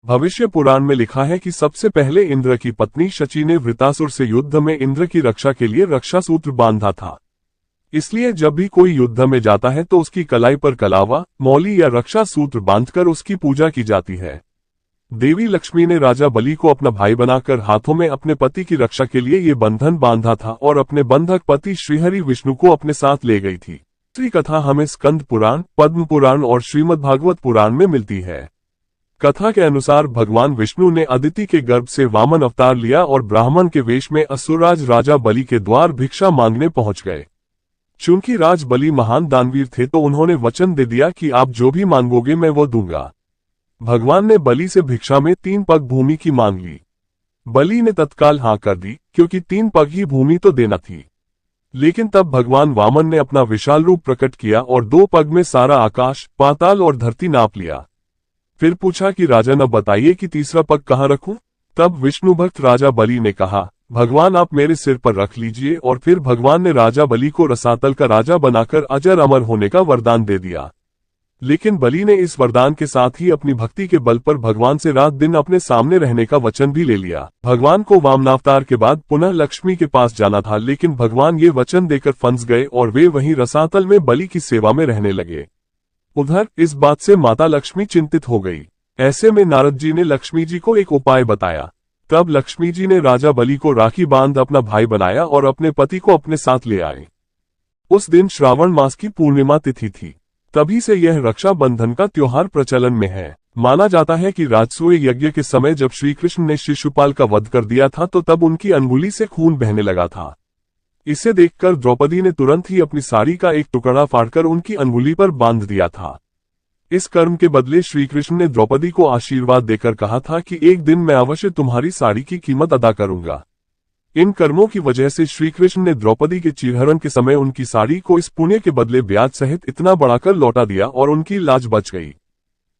भविष्य पुराण में लिखा है कि सबसे पहले इंद्र की पत्नी शची ने वृतासुर से युद्ध में इंद्र की रक्षा के लिए रक्षा सूत्र बांधा था। इसलिए जब भी कोई युद्ध में जाता है तो उसकी कलाई पर कलावा, मौली या रक्षा सूत्र बांधकर उसकी पूजा की जाती है। देवी लक्ष्मी ने राजा बलि को अपना भाई बनाकर हाथों में अपने पति की रक्षा के लिए ये बंधन बांधा था और अपने बंधक पति श्रीहरि विष्णु को अपने साथ ले गई थी। दूसरी कथा हमें स्कंद पुराण, पद्म पुराण और श्रीमद् भागवत पुराण में मिलती है। कथा के अनुसार भगवान विष्णु ने अदिति के गर्भ से वामन अवतार लिया और ब्राह्मण के वेश में असुरराज राजा बलि के द्वार भिक्षा मांगने पहुंच गए। चूंकि राज बलि महान दानवीर थे तो उन्होंने वचन दे दिया कि आप जो भी मांगोगे मैं वो दूंगा। भगवान ने बलि से भिक्षा में 3 पग भूमि की मांग ली। बलि ने तत्काल हाँ कर दी क्योंकि 3 पग ही भूमि तो देना थी। लेकिन तब भगवान वामन ने अपना विशाल रूप प्रकट किया और 2 पग में सारा आकाश, पाताल और धरती नाप लिया। फिर पूछा कि राजन अब बताइए कि तीसरा पग कहाँ रखूं? तब विष्णु भक्त राजा बलि ने कहा, भगवान आप मेरे सिर पर रख लीजिए। और फिर भगवान ने राजा बलि को रसातल का राजा बनाकर अजर अमर होने का वरदान दे दिया। लेकिन बलि ने इस वरदान के साथ ही अपनी भक्ति के बल पर भगवान से रात दिन अपने सामने रहने का वचन भी ले लिया। भगवान को वामनावतार के बाद पुनः लक्ष्मी के पास जाना था, लेकिन भगवान ये वचन देकर फंस गए और वे वहीं रसातल में बलि की सेवा में रहने लगे। उधर इस बात से माता लक्ष्मी चिंतित हो गई। ऐसे में नारद जी ने लक्ष्मी जी को एक उपाय बताया। तब लक्ष्मी जी ने राजा बलि को राखी बांध अपना भाई बनाया और अपने पति को अपने साथ ले आए। उस दिन श्रावण मास की पूर्णिमा तिथि थी। तभी से यह रक्षा बंधन का त्योहार प्रचलन में है। माना जाता है कि राजसूय यज्ञ के समय जब श्री कृष्ण ने शिशुपाल का वध कर दिया था तो तब उनकी अंगुली से खून बहने लगा था। इसे देखकर द्रौपदी ने तुरंत ही अपनी साड़ी का एक टुकड़ा फाड़कर उनकी अंगुली पर बांध दिया था। इस कर्म के बदले श्री कृष्ण ने द्रौपदी को आशीर्वाद देकर कहा था कि एक दिन मैं अवश्य तुम्हारी साड़ी की कीमत अदा करूंगा। इन कर्मों की वजह से श्री कृष्ण ने द्रौपदी के चीरहरण के समय उनकी साड़ी को इस पुण्य के बदले ब्याज सहित इतना बढ़ाकर लौटा दिया और उनकी लाज बच गई।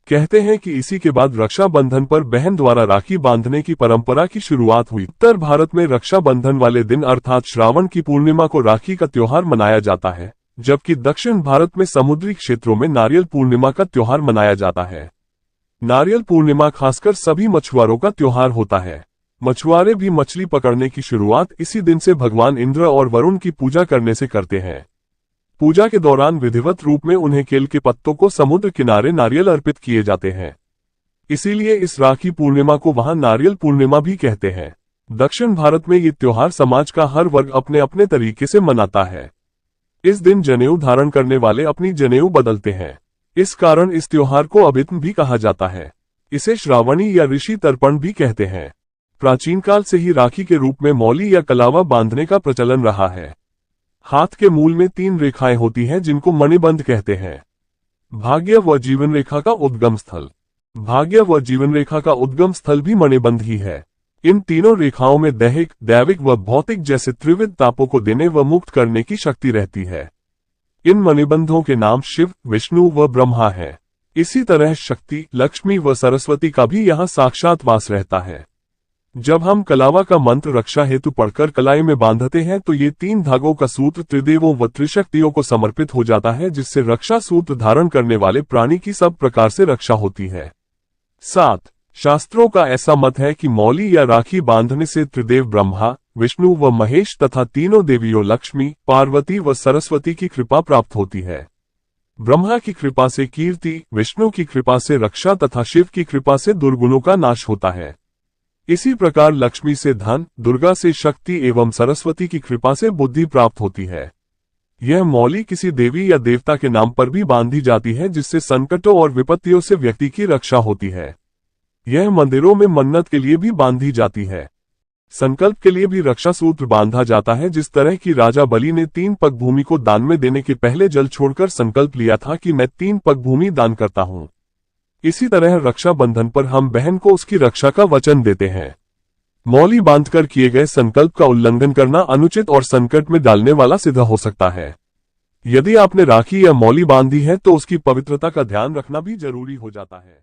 कहते हैं कि इसी के बाद रक्षा बंधन पर बहन द्वारा राखी बांधने की परंपरा की शुरुआत हुई। उत्तर भारत में रक्षा बंधन वाले दिन अर्थात श्रावण की पूर्णिमा को राखी का त्योहार मनाया जाता है, जबकि दक्षिण भारत में समुद्री क्षेत्रों में नारियल पूर्णिमा का त्योहार मनाया जाता है। नारियल पूर्णिमा खासकर सभी मछुआरों का त्योहार होता है। मछुआरे भी मछली पकड़ने की शुरुआत इसी दिन से भगवान इंद्र और वरुण की पूजा करने से करते हैं। पूजा के दौरान विधिवत रूप में उन्हें केल के पत्तों को समुद्र किनारे नारियल अर्पित किए जाते हैं। इसीलिए इस राखी पूर्णिमा को वहां नारियल पूर्णिमा भी कहते हैं। दक्षिण भारत में ये त्योहार समाज का हर वर्ग अपने अपने तरीके से मनाता है। इस दिन जनेऊ धारण करने वाले अपनी जनेऊ बदलते हैं। इस कारण इस त्योहार को अभित्म भी कहा जाता है। इसे श्रावणी या ऋषि तर्पण भी कहते हैं। प्राचीन काल से ही राखी के रूप में मौली या कलावा बांधने का प्रचलन रहा है। हाथ के मूल में 3 रेखाएं होती हैं जिनको मणिबंध कहते हैं। भाग्य व जीवन रेखा का उद्गम स्थल। भाग्य व जीवन रेखा का उद्गम स्थल भी मणिबंध ही है। इन तीनों रेखाओं में दैहिक, दैविक व भौतिक जैसे त्रिविध तापों को देने व मुक्त करने की शक्ति रहती है। इन मणिबंधों के नाम शिव, विष्णु व ब्रह्मा है। इसी तरह शक्ति, लक्ष्मी व सरस्वती का भी यहाँ साक्षात वास रहता है। जब हम कलावा का मंत्र रक्षा हेतु पढ़कर कलाई में बांधते हैं तो ये 3 धागों का सूत्र त्रिदेवों व त्रिशक्तियों को समर्पित हो जाता है, जिससे रक्षा सूत्र धारण करने वाले प्राणी की सब प्रकार से रक्षा होती है। 7 शास्त्रों का ऐसा मत है कि मौली या राखी बांधने से त्रिदेव ब्रह्मा, विष्णु व महेश तथा तीनों देवियों लक्ष्मी, पार्वती व सरस्वती की कृपा प्राप्त होती है। ब्रह्मा की कृपा से कीर्ति, विष्णु की कृपा से रक्षा तथा शिव की कृपा से दुर्गुणों का नाश होता है। इसी प्रकार लक्ष्मी से धन, दुर्गा से शक्ति एवं सरस्वती की कृपा से बुद्धि प्राप्त होती है। यह मौली किसी देवी या देवता के नाम पर भी बांधी जाती है, जिससे संकटों और विपत्तियों से व्यक्ति की रक्षा होती है। यह मंदिरों में मन्नत के लिए भी बांधी जाती है। संकल्प के लिए भी रक्षा सूत्र बांधा जाता है। जिस तरह की राजा बलि ने 3 पग भूमि को दान में देने के पहले जल छोड़कर संकल्प लिया था कि मैं 3 पग भूमि दान करता हूं, इसी तरह रक्षा बंधन पर हम बहन को उसकी रक्षा का वचन देते हैं। मौली बांधकर किए गए संकल्प का उल्लंघन करना अनुचित और संकट में डालने वाला सिद्ध हो सकता है। यदि आपने राखी या मौली बांधी है तो उसकी पवित्रता का ध्यान रखना भी जरूरी हो जाता है।